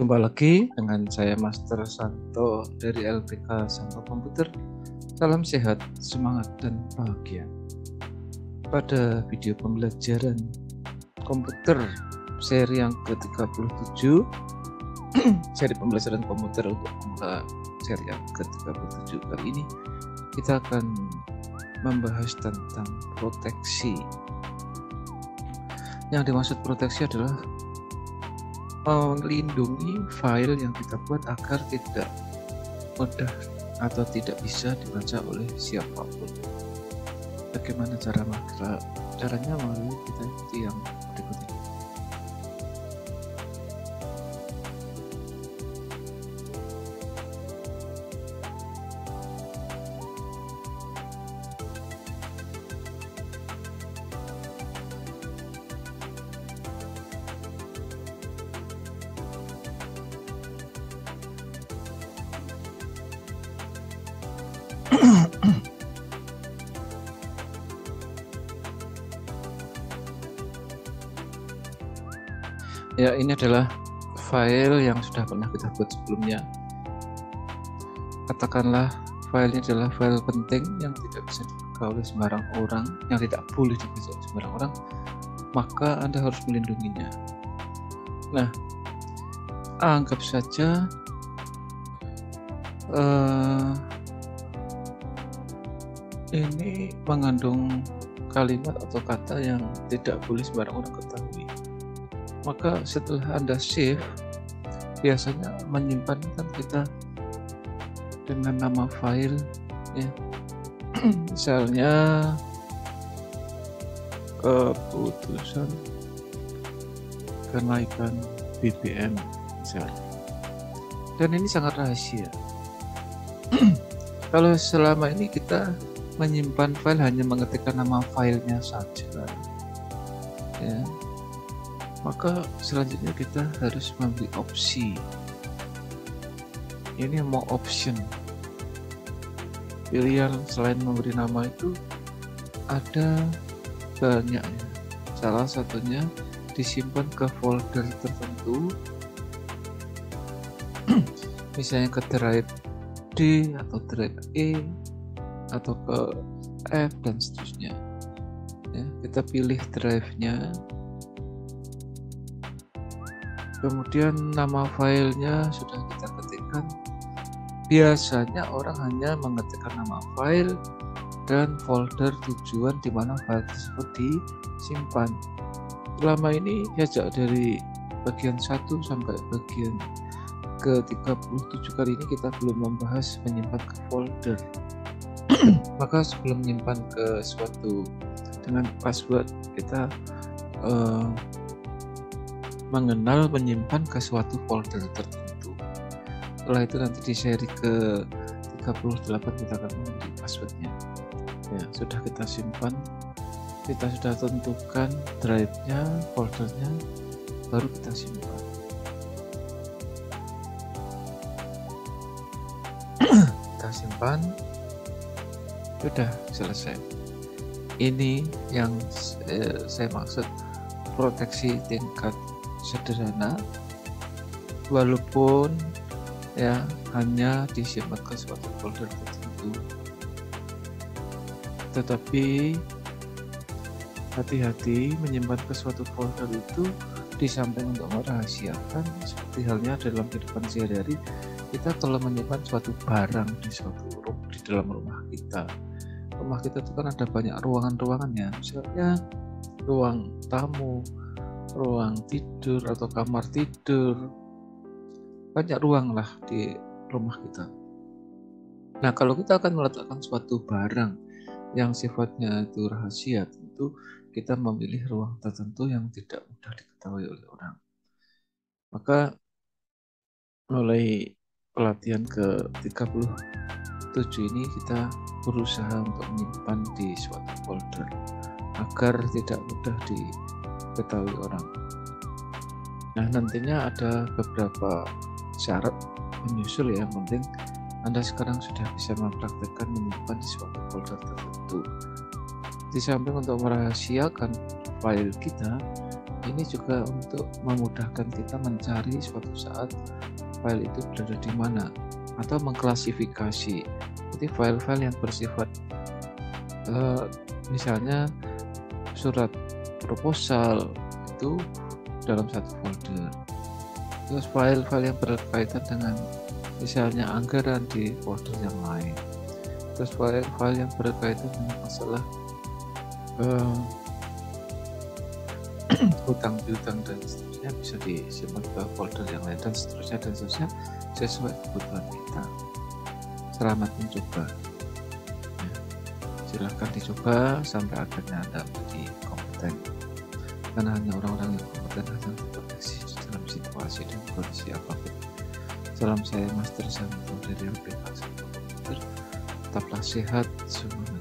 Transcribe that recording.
Jumpa lagi dengan saya Master Santo dari LPK Santo Komputer. Salam sehat, semangat, dan bahagia. Pada video pembelajaran komputer seri yang ke-37, seri pembelajaran komputer untuk pemula seri yang ke-37 kali ini, kita akan membahas tentang proteksi. Yang dimaksud proteksi adalah melindungi file yang kita buat agar tidak mudah atau tidak bisa dibaca oleh siapapun. Bagaimana caranya? Melalui kita ikuti yang berikut ini. Ya, ini adalah file yang sudah pernah kita buat sebelumnya. Katakanlah file ini adalah file penting yang tidak bisa dibuka oleh sembarang orang, yang tidak boleh dibaca oleh sembarang orang, maka Anda harus melindunginya. Nah, anggap saja ini mengandung kalimat atau kata yang tidak boleh sembarang orang ketahui. Maka setelah Anda save, biasanya menyimpan kan kita dengan nama file ya. Misalnya keputusan kenaikan BBM misalnya. Dan ini sangat rahasia. Kalau selama ini kita menyimpan file hanya mengetikkan nama filenya saja ya, maka selanjutnya kita harus memberi opsi. Ini mau option. Pilihan selain memberi nama itu ada banyak. Salah satunya disimpan ke folder tertentu, misalnya ke drive D atau drive E atau ke F dan seterusnya. Ya, kita pilih drive-nya. Kemudian nama filenya sudah kita ketikkan. Biasanya orang hanya mengetikkan nama file dan folder tujuan di mana file tersebut disimpan. Selama ini sejak dari bagian 1 sampai bagian ke-37 kali ini kita belum membahas menyimpan ke folder. Maka sebelum menyimpan ke suatu dengan password, kita mengenal menyimpan ke suatu folder tertentu. Setelah itu nanti di seri ke-38 kita akan memberi passwordnya. Ya, sudah kita simpan, kita sudah tentukan drive-nya, foldernya, baru kita simpan. Kita simpan, sudah selesai. Ini yang saya maksud proteksi tingkat sederhana, walaupun ya hanya disimpan ke suatu folder tertentu. Tetapi hati-hati menyimpan ke suatu folder itu, di samping untuk merahasiakan, seperti halnya dalam kehidupan sehari-hari, kita kalau menyimpan suatu barang di dalam rumah kita. Rumah kita itu kan ada banyak ruangan-ruangannya, misalnya ruang tamu, ruang tidur atau kamar tidur, banyak ruang lah di rumah kita. Nah, kalau kita akan meletakkan suatu barang yang sifatnya itu rahasia, tentu kita memilih ruang tertentu yang tidak mudah diketahui oleh orang. Maka mulai pelatihan ke-37 ini kita berusaha untuk menyimpan di suatu folder agar tidak mudah diketahui orang. Nah, nantinya ada beberapa syarat menyusul ya. Yang penting Anda sekarang sudah bisa mempraktekkan menyimpan di suatu folder tertentu. Di samping untuk merahasiakan file kita, Ini juga untuk memudahkan kita mencari suatu saat file itu berada di mana, atau mengklasifikasi. Jadi file-file yang bersifat misalnya surat proposal itu dalam satu folder. Terus file-file yang berkaitan dengan misalnya anggaran di folder yang lain. Terus file-file yang berkaitan dengan masalah hutang piutang dan seterusnya bisa disimpan ke folder yang lain, dan seterusnya sesuai kebutuhan kita. Selamat mencoba ya. Silahkan dicoba sampai akhirnya Anda menjadi kompeten, karena hanya orang-orang yang kompeten akan terdeteksi dalam situasi dan kondisi apapun. Salam saya Master Santo dari aplikasi komputer. Tetaplah sehat semuanya.